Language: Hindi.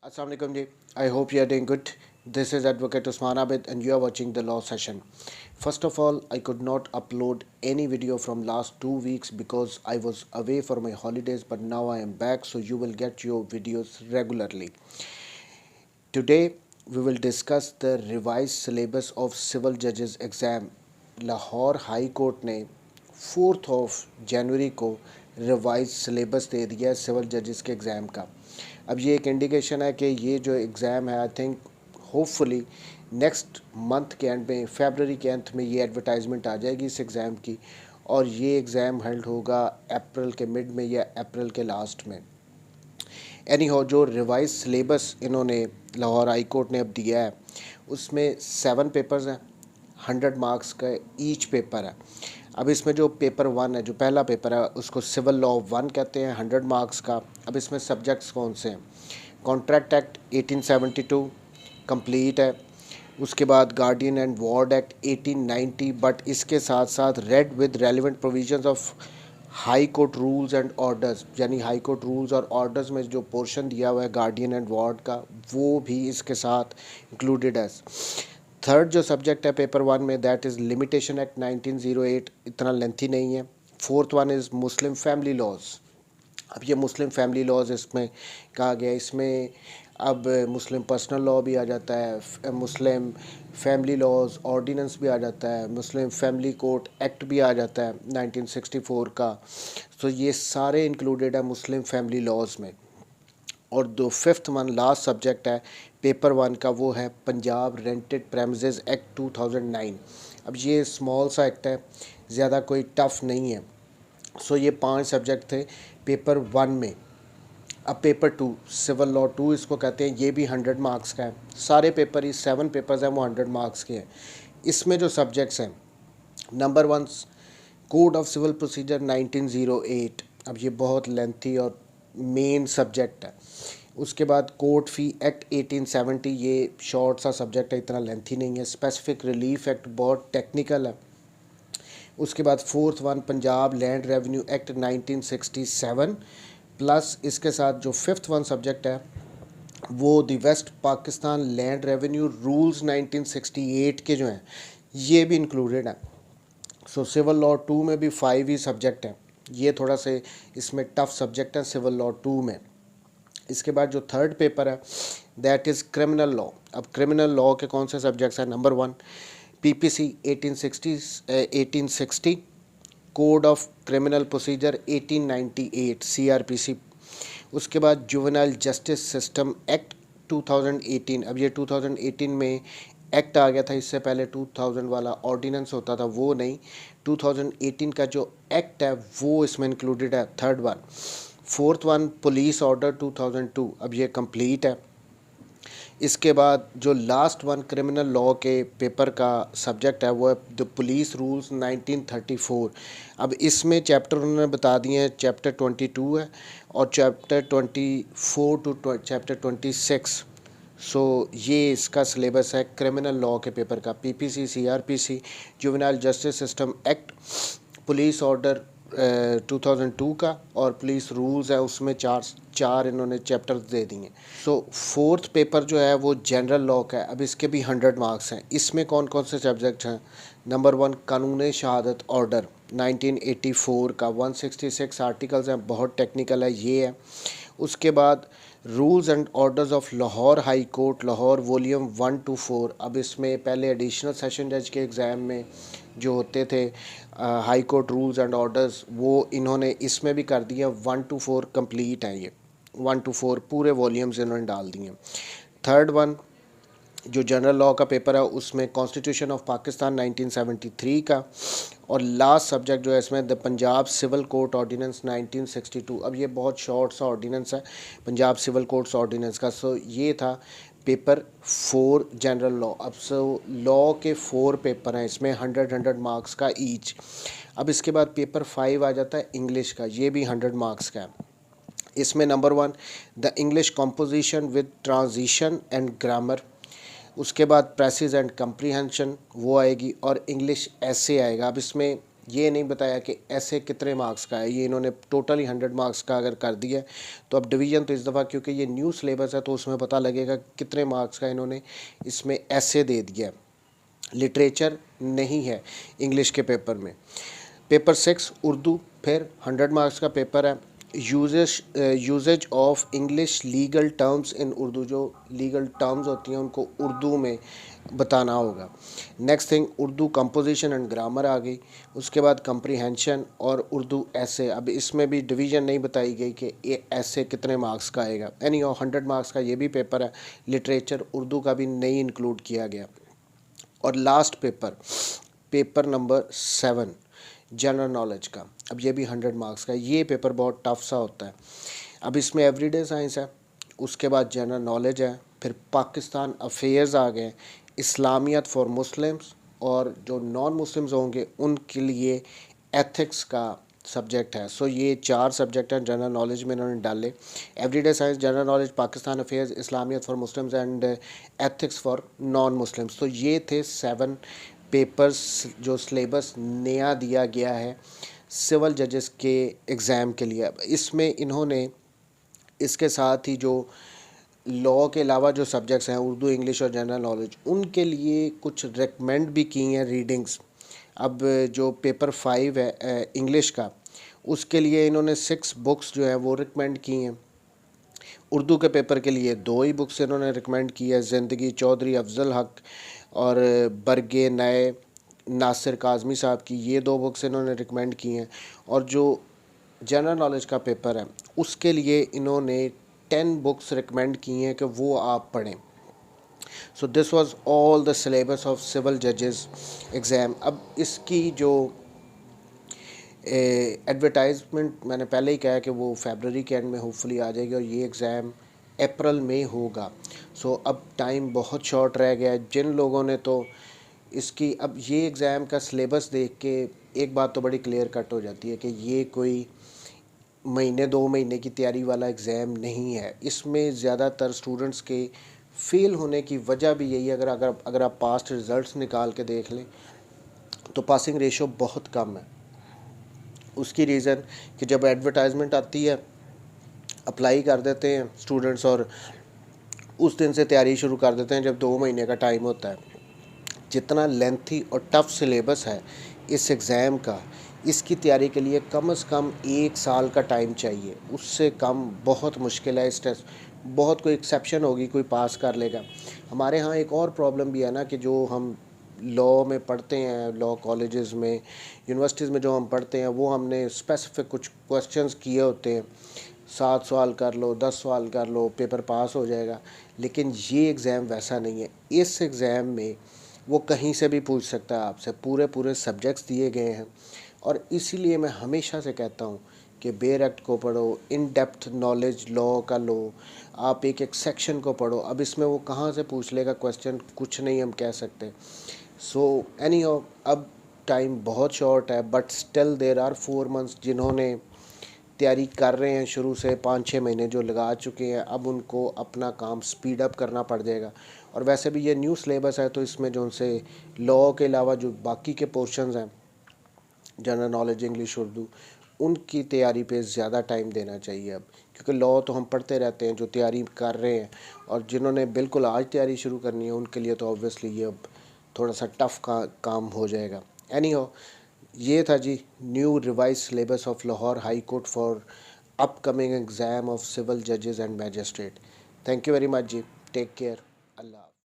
Assalamu alaikum ji. I hope you are doing good. This is Advocate Usman Abid and you are watching the law session. First of all, I could not upload any video from last 2 weeks because I was away for my holidays, but now I am back, so you will get your videos regularly. Today we will discuss the revised syllabus of civil judges exam. Lahore high court ने 4 जनवरी को रिवाइज सिलेबस दे दिया है सिविल जजेस के एग्ज़ाम का। अब ये एक इंडिकेशन है कि ये जो एग्ज़ाम है I think hopefully next month के एंड में, फरवरी के अंत में ये एडवर्टाइजमेंट आ जाएगी इस एग्ज़ाम की, और ये एग्ज़ाम हेल्ड होगा अप्रैल के मिड में या अप्रैल के लास्ट में। एनी हो, जो रिवाइज सिलेबस इन्होंने लाहौर हाई कोर्ट ने अब दिया है उसमें 7 पेपर्स हैं, 100 मार्क्स का ईच पेपर है। अब इसमें जो पेपर 1 है, जो पहला पेपर है, उसको सिविल लॉ 1 कहते हैं, 100 मार्क्स का। अब इसमें सब्जेक्ट्स कौन से हैं? कॉन्ट्रैक्ट एक्ट 1872 कंप्लीट है। उसके बाद guardian and ward act 1890, but इसके साथ साथ read with relevant provisions of high court rules and orders, यानी हाई कोर्ट रूल्स और ऑर्डर्स में जो पोर्शन दिया हुआ है गार्डियन एंड वार्ड का, वो भी इसके साथ इंक्लूडेड है। थर्ड जो सब्जेक्ट है पेपर 1 में, दैट इज़ लिमिटेशन एक्ट 1908, इतना लेंथी नहीं है। Fourth one is Muslim family laws. अब ये मुस्लिम फैमिली लॉज इसमें कहा गया, इसमें अब मुस्लिम पर्सनल लॉ भी आ जाता है, मुस्लिम फैमिली लॉज ऑर्डिनेंस भी आ जाता है, मुस्लिम फैमिली कोर्ट एक्ट भी आ जाता है 1964 का। तो ये सारे इंक्लूडेड है मुस्लिम फैमिली लॉज में। और जो फिफ्थ वन लास्ट सब्जेक्ट है पेपर 1 का, वो है पंजाब रेंटेड प्रेमिसेस एक्ट 2009। अब ये स्मॉल सा एक्ट है, ज़्यादा कोई टफ नहीं है। सो ये 5 सब्जेक्ट थे पेपर 1 में। अब पेपर 2 सिविल लॉ 2 इसको कहते हैं, ये भी 100 मार्क्स का है। सारे पेपर, ये 7 पेपर्स हैं, वो 100 मार्क्स के हैं। इसमें जो सब्जेक्ट्स हैं, number 1 code of civil procedure 1908। अब ये बहुत लेंथी और मेन सब्जेक्ट है। उसके बाद कोर्ट फ़ी एक्ट 1870, ये शॉर्ट सा सब्जेक्ट है, इतना लेंथी नहीं है। स्पेसिफिक रिलीफ एक्ट बहुत टेक्निकल है। उसके बाद fourth one Punjab land revenue act 1967, plus इसके साथ जो फिफ्थ वन सब्जेक्ट है वो the west Pakistan land revenue rules 1968 के जो हैं, ये भी इंक्लूडेड हैं। सो सिविल लॉ 2 में भी 5 ही सब्जेक्ट हैं। ये थोड़ा से इसमें टफ सब्जेक्ट है सिविल लॉ 2 में। इसके बाद जो थर्ड पेपर है दैट इज़ क्रिमिनल लॉ। अब क्रिमिनल लॉ के कौन से सब्जेक्ट्स हैं? Number 1 PPC 1860, code of criminal procedure 1898 CrPC. उसके बाद जुवेनाइल जस्टिस सिस्टम एक्ट 2018। अब ये 2018 में एक्ट आ गया था, इससे पहले 2000 वाला ऑर्डिनेंस होता था, वो नहीं, 2018 का जो एक्ट है वो इसमें इंक्लूडेड है, third one. Fourth one police order 2002, अब ये कंप्लीट है। इसके बाद जो लास्ट वन क्रिमिनल लॉ के पेपर का सब्जेक्ट है वो है द पुलिस रूल्स 1934। अब इसमें चैप्टर उन्होंने बता दिए हैं, चैप्टर 22 है और चैप्टर 24 टू चैप्टर 26। सो ये इसका सिलेबस है क्रिमिनल लॉ के पेपर का। PPC, CrPC, juvenile justice system act, police order 2002 का और पुलिस रूल्स है, उसमें चार इन्होंने चैप्टर्स दे दिए। सो फोर्थ पेपर जो है वो जनरल लॉ का है। अब इसके भी 100 मार्क्स हैं। इसमें कौन कौन से सब्जेक्ट हैं? नंबर 1 कानून शहादत ऑर्डर 1984 का, 166 आर्टिकल्स हैं, बहुत टेक्निकल है, ये है। उसके बाद rules and orders of Lahore high court Lahore volume 1 to 4। अब इसमें पहले एडिशनल सेशन जज के एग्ज़ाम में जो होते थे high court rules and orders, वो इन्होंने इसमें भी कर दिया। 1 to 4 कंप्लीट हैं, ये 1 to 4 पूरे वॉल्यूम्स इन्होंने डाल दिए। थर्ड वन जो जनरल लॉ का पेपर है उसमें कॉन्स्टिट्यूशन ऑफ पाकिस्तान 1973 का, और लास्ट सब्जेक्ट जो है इसमें the Punjab civil court ordinance 1962। अब ये बहुत शॉर्ट सा ऑर्डिनेंस है पंजाब सिविल कोर्ट्स ऑर्डिनेंस का। सो ये था पेपर 4 जनरल लॉ। अब सो लॉ के 4 पेपर हैं, इसमें 100 मार्क्स का ईच। अब इसके बाद पेपर 5 आ जाता है इंग्लिश का, ये भी 100 मार्क्स का है। इसमें number 1 the English composition with transition and grammar. उसके बाद प्रेसिज एंड कंप्रीहेंशन वो आएगी, और इंग्लिश ऐसे आएगा। अब इसमें ये नहीं बताया कि ऐसे कितने मार्क्स का है। ये इन्होंने टोटली 100 मार्क्स का अगर कर दिया तो अब डिवीज़न तो इस दफ़ा क्योंकि ये न्यू सिलेबस है तो उसमें पता लगेगा कितने मार्क्स का इन्होंने इसमें ऐसे दे दिया। लिटरेचर नहीं है इंग्लिश के पेपर में। पेपर 6 उर्दू, फिर 100 मार्क्स का पेपर है। Uses of English legal terms in Urdu, जो लीगल टर्म्स होती हैं उनको उर्दू में बताना होगा। Next thing Urdu composition and grammar आ गई। उसके बाद कंप्रीहेंशन और उर्दू ऐसे। अब इसमें भी डिवीज़न नहीं बताई गई कि ये ऐसे कितने मार्क्स का आएगा। एनी 100 मार्क्स का ये भी पेपर है। लिटरेचर उर्दू का भी नहीं इंक्लूड किया गया। और last paper, paper number 7 general knowledge का। अब ये भी 100 मार्क्स का। ये पेपर बहुत टफ सा होता है। अब इसमें एवरीडे साइंस है, उसके बाद जनरल नॉलेज है, फिर पाकिस्तान अफेयर्स आ गए, इस्लामियत फॉर मुस्लिम्स, और जो नॉन मुस्लिम्स होंगे उनके लिए एथिक्स का सब्जेक्ट है। सो ये 4 सब्जेक्ट हैं जनरल नॉलेज में इन्होंने डाले। Everyday science, general knowledge, Pakistan affairs, Islamiat for Muslims and ethics for non Muslims. तो ये थे 7 पेपर्स जो सिलेबस नया दिया गया है सिविल जजेस के एग्ज़ाम के लिए। इसमें इन्होंने इसके साथ ही जो लॉ के अलावा जो सब्जेक्ट्स हैं उर्दू, इंग्लिश और जनरल नॉलेज, उनके लिए कुछ रेकमेंड भी की हैं रीडिंग्स। अब जो पेपर 5 है इंग्लिश का, उसके लिए इन्होंने 6 बुक्स जो हैं वो रिकमेंड की हैं। उर्दू के पेपर के लिए 2 ही बुक्स इन्होंने रिकमेंड की है, ज़िंदगी चौधरी अफजल हक और बरगे नए नासिर काज़मी साहब की। ये 2 बुक्स इन्होंने रिकमेंड की हैं। और जो जनरल नॉलेज का पेपर है उसके लिए इन्होंने 10 बुक्स रिकमेंड की हैं कि वो आप पढ़ें। So this was all the syllabus of civil जजेस एग्ज़ाम। अब इसकी जो एडवर्टाइजमेंट मैंने पहले ही कहा कि वो फरवरी के एंड में होपफुली आ जाएगी और ये एग्ज़ाम अप्रैल में होगा। सो अब टाइम बहुत शॉर्ट रह गया है। जिन लोगों ने तो इसकी, अब ये एग्ज़ाम का सिलेबस देख के एक बात तो बड़ी क्लियर कट हो जाती है कि ये कोई महीने 2 महीने की तैयारी वाला एग्ज़ाम नहीं है। इसमें ज़्यादातर स्टूडेंट्स के फेल होने की वजह भी यही है। अगर आप पास्ट रिज़ल्ट्स निकाल के देख लें तो पासिंग रेशो बहुत कम है। उसकी रीज़न कि जब एडवर्टाइजमेंट आती है अप्लाई कर देते हैं स्टूडेंट्स और उस दिन से तैयारी शुरू कर देते हैं जब 2 महीने का टाइम होता है। जितना लेंथी और टफ सिलेबस है इस एग्ज़ाम का, इसकी तैयारी के लिए कम से कम 1 साल का टाइम चाहिए। उससे कम बहुत मुश्किल है। इस टेस्ट बहुत कोई एक्सेप्शन होगी, कोई पास कर लेगा। हमारे यहाँ एक और प्रॉब्लम भी है ना कि जो हम लॉ में पढ़ते हैं, लॉ कॉलेजेस में, यूनिवर्सिटीज़ में जो हम पढ़ते हैं वो हमने स्पेसिफिक कुछ क्वेश्चंस किए होते हैं। 7 सवाल कर लो, 10 सवाल कर लो, पेपर पास हो जाएगा। लेकिन ये एग्ज़ाम वैसा नहीं है। इस एग्ज़ाम में वो कहीं से भी पूछ सकता है आपसे। पूरे पूरे सब्जेक्ट्स दिए गए हैं और इसीलिए मैं हमेशा से कहता हूँ कि बेयर एक्ट को पढ़ो, इन डेप्थ नॉलेज लॉ का लो, आप एक एक सेक्शन को पढ़ो। अब इसमें वो कहाँ से पूछ लेगा क्वेश्चन, कुछ नहीं हम कह सकते। सो एनी हाउ, अब टाइम बहुत शॉर्ट है but still there are 4 months जिन्होंने तैयारी कर रहे हैं शुरू से 5-6 महीने जो लगा चुके हैं। अब उनको अपना काम स्पीड अप करना पड़ जाएगा। और वैसे भी ये न्यू सिलेबस है तो इसमें जो उनसे लॉ के अलावा जो बाकी के पोर्शंस हैं, जनरल नॉलेज, इंग्लिश, उर्दू, उनकी तैयारी पे ज़्यादा टाइम देना चाहिए अब। क्योंकि लॉ तो हम पढ़ते रहते हैं जो तैयारी कर रहे हैं, और जिन्होंने बिल्कुल आज तैयारी शुरू करनी है उनके लिए तो ऑब्वियसली ये अब थोड़ा सा टफ काम हो जाएगा। एनी हो, ये था जी new revise syllabus of Lahore high court for upcoming exam of civil जजेस and magistrate. Thank you very much जी। Take care. अल्लाह।